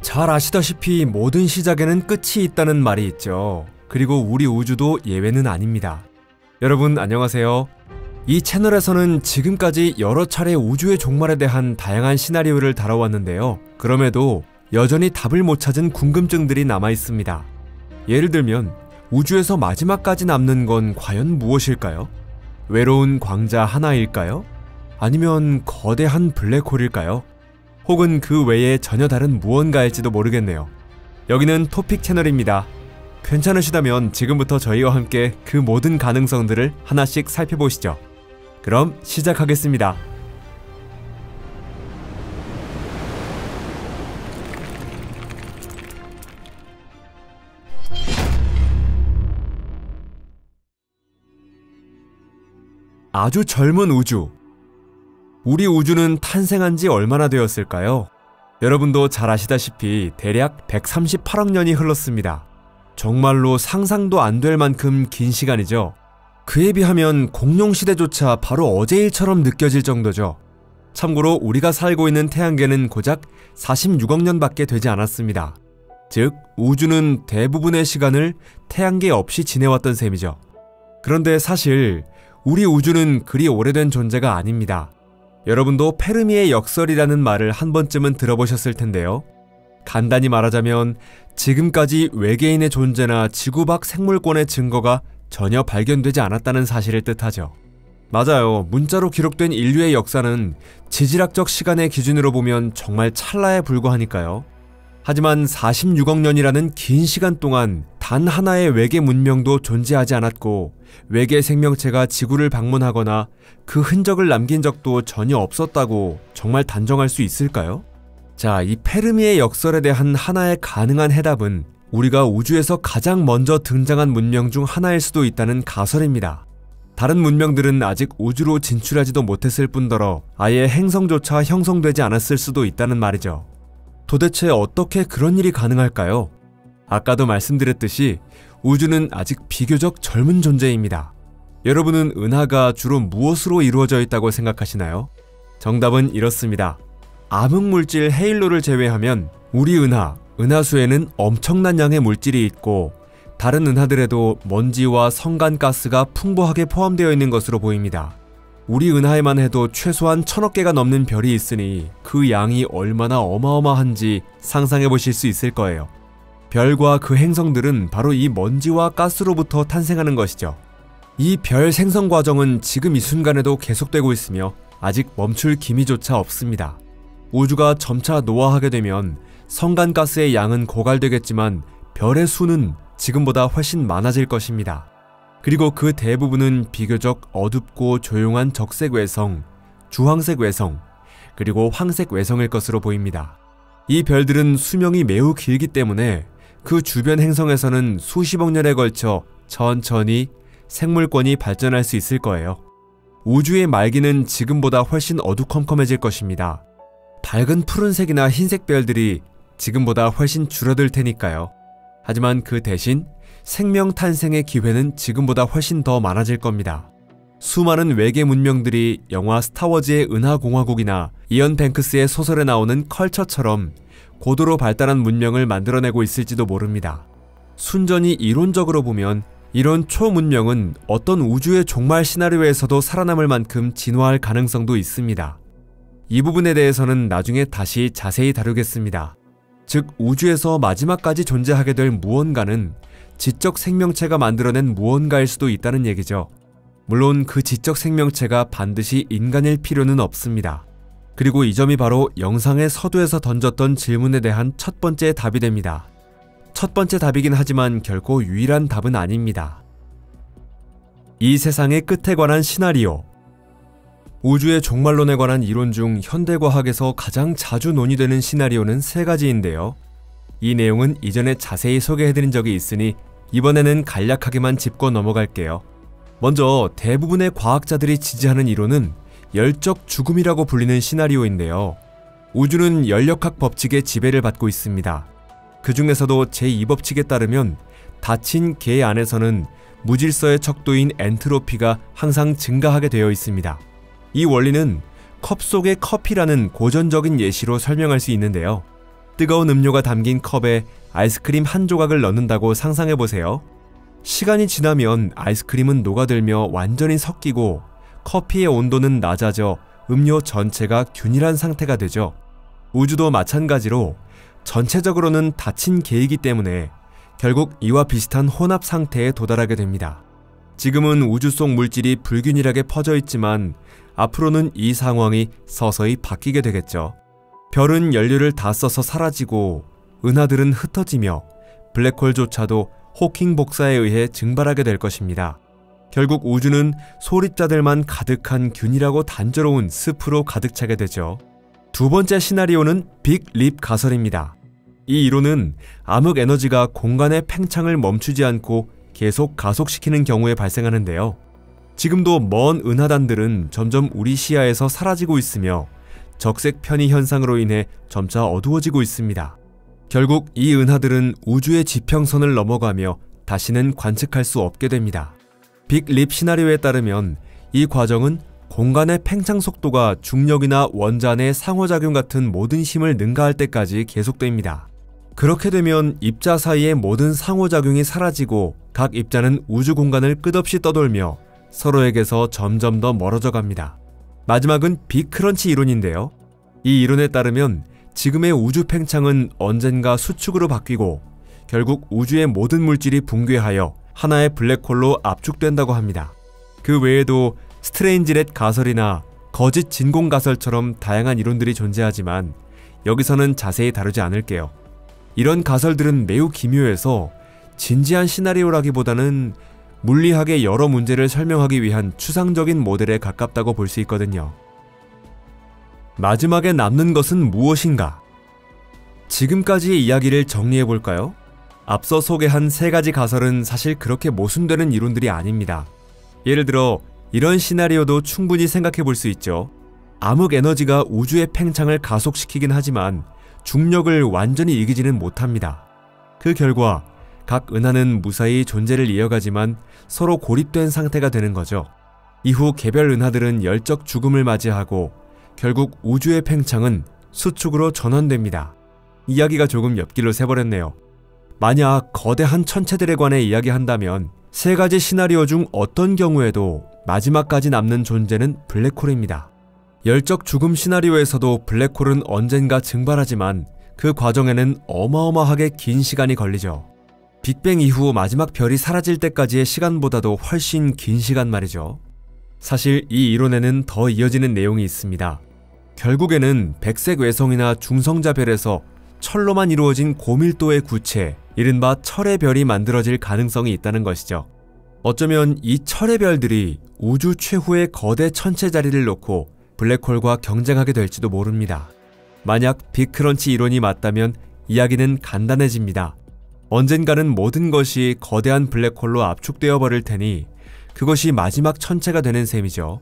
잘 아시다시피 모든 시작에는 끝이 있다는 말이 있죠. 그리고 우리 우주도 예외는 아닙니다. 여러분 안녕하세요. 이 채널에서는 지금까지 여러 차례 우주의 종말에 대한 다양한 시나리오를 다뤄왔는데요. 그럼에도 여전히 답을 못 찾은 궁금증들이 남아 있습니다. 예를 들면 우주에서 마지막까지 남는 건 과연 무엇일까요? 외로운 광자 하나일까요? 아니면 거대한 블랙홀일까요? 혹은 그 외에 전혀 다른 무언가일지도 모르겠네요. 여기는 토픽 채널입니다. 괜찮으시다면 지금부터 저희와 함께 그 모든 가능성들을 하나씩 살펴보시죠. 그럼 시작하겠습니다. 아주 젊은 우주. 우리 우주는 탄생한 지 얼마나 되었을까요? 여러분도 잘 아시다시피 대략 138억 년이 흘렀습니다. 정말로 상상도 안 될 만큼 긴 시간이죠. 그에 비하면 공룡시대조차 바로 어제 일처럼 느껴질 정도죠. 참고로 우리가 살고 있는 태양계는 고작 46억 년밖에 되지 않았습니다. 즉, 우주는 대부분의 시간을 태양계 없이 지내왔던 셈이죠. 그런데 사실 우리 우주는 그리 오래된 존재가 아닙니다. 여러분도 페르미의 역설이라는 말을 한 번쯤은 들어보셨을 텐데요. 간단히 말하자면 지금까지 외계인의 존재나 지구 밖 생물권의 증거가 전혀 발견되지 않았다는 사실을 뜻하죠. 맞아요. 문자로 기록된 인류의 역사는 지질학적 시간의 기준으로 보면 정말 찰나에 불과하니까요. 하지만 46억 년이라는 긴 시간 동안 단 하나의 외계 문명도 존재하지 않았고 외계 생명체가 지구를 방문하거나 그 흔적을 남긴 적도 전혀 없었다고 정말 단정할 수 있을까요? 자, 이 페르미의 역설에 대한 하나의 가능한 해답은 우리가 우주에서 가장 먼저 등장한 문명 중 하나일 수도 있다는 가설입니다. 다른 문명들은 아직 우주로 진출하지도 못했을 뿐더러 아예 행성조차 형성되지 않았을 수도 있다는 말이죠. 도대체 어떻게 그런 일이 가능할까요? 아까도 말씀드렸듯이 우주는 아직 비교적 젊은 존재입니다. 여러분은 은하가 주로 무엇으로 이루어져 있다고 생각하시나요? 정답은 이렇습니다. 암흑물질 헤일로를 제외하면 우리 은하수에는 엄청난 양의 물질이 있고 다른 은하들에도 먼지와 성간가스가 풍부하게 포함되어 있는 것으로 보입니다. 우리 은하에만 해도 최소한 1000억 개가 넘는 별이 있으니 그 양이 얼마나 어마어마한지 상상해 보실 수 있을 거예요. 별과 그 행성들은 바로 이 먼지와 가스로부터 탄생하는 것이죠. 이 별 생성 과정은 지금 이 순간에도 계속되고 있으며 아직 멈출 기미조차 없습니다. 우주가 점차 노화하게 되면 성간가스의 양은 고갈되겠지만 별의 수는 지금보다 훨씬 많아질 것입니다. 그리고 그 대부분은 비교적 어둡고 조용한 적색 외성, 주황색 외성, 그리고 황색 외성일 것으로 보입니다. 이 별들은 수명이 매우 길기 때문에 그 주변 행성에서는 수십억 년에 걸쳐 천천히 생물권이 발전할 수 있을 거예요. 우주의 말기는 지금보다 훨씬 어두컴컴해질 것입니다. 밝은 푸른색이나 흰색 별들이 지금보다 훨씬 줄어들 테니까요. 하지만 그 대신 생명 탄생의 기회는 지금보다 훨씬 더 많아질 겁니다. 수많은 외계 문명들이 영화 스타워즈의 은하공화국이나 이언 뱅크스의 소설에 나오는 컬처처럼 고도로 발달한 문명을 만들어내고 있을지도 모릅니다. 순전히 이론적으로 보면 이런 초문명은 어떤 우주의 종말 시나리오에서도 살아남을 만큼 진화할 가능성도 있습니다. 이 부분에 대해서는 나중에 다시 자세히 다루겠습니다. 즉, 우주에서 마지막까지 존재하게 될 무언가는 지적 생명체가 만들어낸 무언가일 수도 있다는 얘기죠. 물론 그 지적 생명체가 반드시 인간일 필요는 없습니다. 그리고 이 점이 바로 영상의 서두에서 던졌던 질문에 대한 첫 번째 답이 됩니다. 첫 번째 답이긴 하지만 결코 유일한 답은 아닙니다. 이 세상의 끝에 관한 시나리오. 우주의 종말론에 관한 이론 중 현대과학에서 가장 자주 논의되는 시나리오는 3가지인데요. 이 내용은 이전에 자세히 소개해드린 적이 있으니 이번에는 간략하게만 짚고 넘어갈게요. 먼저 대부분의 과학자들이 지지하는 이론은 열적 죽음이라고 불리는 시나리오인데요. 우주는 열역학 법칙의 지배를 받고 있습니다. 그 중에서도 제2법칙에 따르면 닫힌 개 안에서는 무질서의 척도인 엔트로피가 항상 증가하게 되어 있습니다. 이 원리는 컵 속의 커피라는 고전적인 예시로 설명할 수 있는데요. 뜨거운 음료가 담긴 컵에 아이스크림 한 조각을 넣는다고 상상해보세요. 시간이 지나면 아이스크림은 녹아들며 완전히 섞이고 커피의 온도는 낮아져 음료 전체가 균일한 상태가 되죠. 우주도 마찬가지로 전체적으로는 닫힌 개이기 때문에 결국 이와 비슷한 혼합 상태에 도달하게 됩니다. 지금은 우주 속 물질이 불균일하게 퍼져 있지만 앞으로는 이 상황이 서서히 바뀌게 되겠죠. 별은 연료를 다 써서 사라지고 은하들은 흩어지며 블랙홀조차도 호킹 복사에 의해 증발하게 될 것입니다. 결국 우주는 소립자들만 가득한 균일하고 단조로운 습으로 가득 차게 되죠. 두 번째 시나리오는 빅 립 가설입니다. 이 이론은 암흑 에너지가 공간의 팽창을 멈추지 않고 계속 가속시키는 경우에 발생하는데요. 지금도 먼 은하단들은 점점 우리 시야에서 사라지고 있으며 적색 편의 현상으로 인해 점차 어두워지고 있습니다. 결국 이 은하들은 우주의 지평선을 넘어가며 다시는 관측할 수 없게 됩니다. 빅 립 시나리오에 따르면 이 과정은 공간의 팽창 속도가 중력이나 원자 내 상호작용 같은 모든 힘을 능가할 때까지 계속됩니다. 그렇게 되면 입자 사이의 모든 상호작용이 사라지고 각 입자는 우주 공간을 끝없이 떠돌며 서로에게서 점점 더 멀어져 갑니다. 마지막은 빅 크런치 이론인데요. 이 이론에 따르면 지금의 우주 팽창은 언젠가 수축으로 바뀌고 결국 우주의 모든 물질이 붕괴하여 하나의 블랙홀로 압축된다고 합니다. 그 외에도 스트레인지렛 가설이나 거짓 진공 가설처럼 다양한 이론들이 존재하지만 여기서는 자세히 다루지 않을게요. 이런 가설들은 매우 기묘해서 진지한 시나리오라기보다는 물리학의 여러 문제를 설명하기 위한 추상적인 모델에 가깝다고 볼 수 있거든요. 마지막에 남는 것은 무엇인가? 지금까지의 이야기를 정리해볼까요? 앞서 소개한 세 가지 가설은 사실 그렇게 모순되는 이론들이 아닙니다. 예를 들어 이런 시나리오도 충분히 생각해볼 수 있죠. 암흑 에너지가 우주의 팽창을 가속시키긴 하지만 중력을 완전히 이기지는 못합니다. 그 결과 각 은하는 무사히 존재를 이어가지만 서로 고립된 상태가 되는 거죠. 이후 개별 은하들은 열적 죽음을 맞이하고 결국 우주의 팽창은 수축으로 전환됩니다. 이야기가 조금 옆길로 새버렸네요. 만약 거대한 천체들에 관해 이야기한다면 세 가지 시나리오 중 어떤 경우에도 마지막까지 남는 존재는 블랙홀입니다. 열적 죽음 시나리오에서도 블랙홀은 언젠가 증발하지만 그 과정에는 어마어마하게 긴 시간이 걸리죠. 빅뱅 이후 마지막 별이 사라질 때까지의 시간보다도 훨씬 긴 시간 말이죠. 사실 이 이론에는 더 이어지는 내용이 있습니다. 결국에는 백색 외성이나 중성자별에서 철로만 이루어진 고밀도의 구체, 이른바 철의 별이 만들어질 가능성이 있다는 것이죠. 어쩌면 이 철의 별들이 우주 최후의 거대 천체 자리를 놓고 블랙홀과 경쟁하게 될지도 모릅니다. 만약 빅크런치 이론이 맞다면 이야기는 간단해집니다. 언젠가는 모든 것이 거대한 블랙홀로 압축되어 버릴 테니 그것이 마지막 천체가 되는 셈이죠.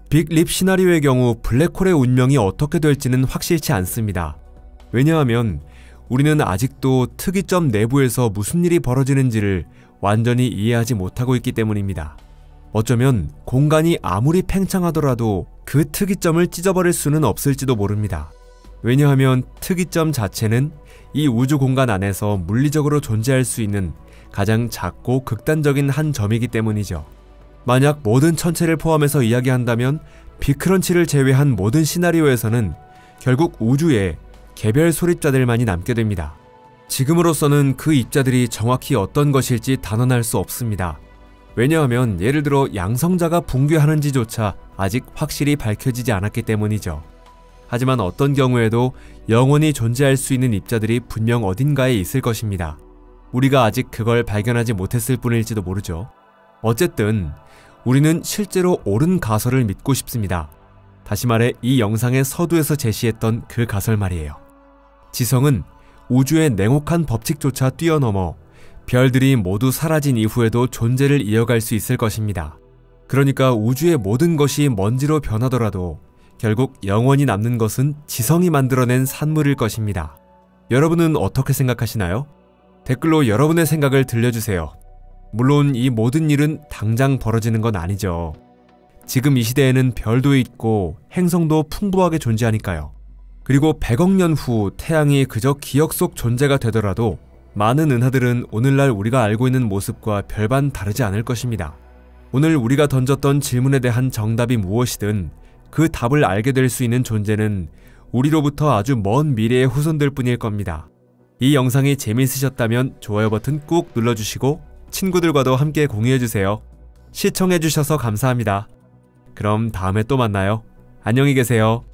빅 립 시나리오의 경우 블랙홀의 운명이 어떻게 될지는 확실치 않습니다. 왜냐하면 우리는 아직도 특이점 내부에서 무슨 일이 벌어지는지를 완전히 이해하지 못하고 있기 때문입니다. 어쩌면 공간이 아무리 팽창하더라도 그 특이점을 찢어버릴 수는 없을지도 모릅니다. 왜냐하면 특이점 자체는 이 우주 공간 안에서 물리적으로 존재할 수 있는 가장 작고 극단적인 한 점이기 때문이죠. 만약 모든 천체를 포함해서 이야기한다면 빅크런치를 제외한 모든 시나리오에서는 결국 우주에 개별 소립자들만이 남게 됩니다. 지금으로서는 그 입자들이 정확히 어떤 것일지 단언할 수 없습니다. 왜냐하면 예를 들어 양성자가 붕괴하는지조차 아직 확실히 밝혀지지 않았기 때문이죠. 하지만 어떤 경우에도 영원히 존재할 수 있는 입자들이 분명 어딘가에 있을 것입니다. 우리가 아직 그걸 발견하지 못했을 뿐일지도 모르죠. 어쨌든 우리는 실제로 옳은 가설을 믿고 싶습니다. 다시 말해 이 영상의 서두에서 제시했던 그 가설 말이에요. 지성은 우주의 냉혹한 법칙조차 뛰어넘어 별들이 모두 사라진 이후에도 존재를 이어갈 수 있을 것입니다. 그러니까 우주의 모든 것이 먼지로 변하더라도 결국 영원히 남는 것은 지성이 만들어낸 산물일 것입니다. 여러분은 어떻게 생각하시나요? 댓글로 여러분의 생각을 들려주세요. 물론 이 모든 일은 당장 벌어지는 건 아니죠. 지금 이 시대에는 별도 있고 행성도 풍부하게 존재하니까요. 그리고 100억 년 후 태양이 그저 기억 속 존재가 되더라도 많은 은하들은 오늘날 우리가 알고 있는 모습과 별반 다르지 않을 것입니다. 오늘 우리가 던졌던 질문에 대한 정답이 무엇이든 그 답을 알게 될 수 있는 존재는 우리로부터 아주 먼 미래의 후손들 뿐일 겁니다. 이 영상이 재미있으셨다면 좋아요 버튼 꾹 눌러주시고 친구들과도 함께 공유해주세요. 시청해주셔서 감사합니다. 그럼 다음에 또 만나요. 안녕히 계세요.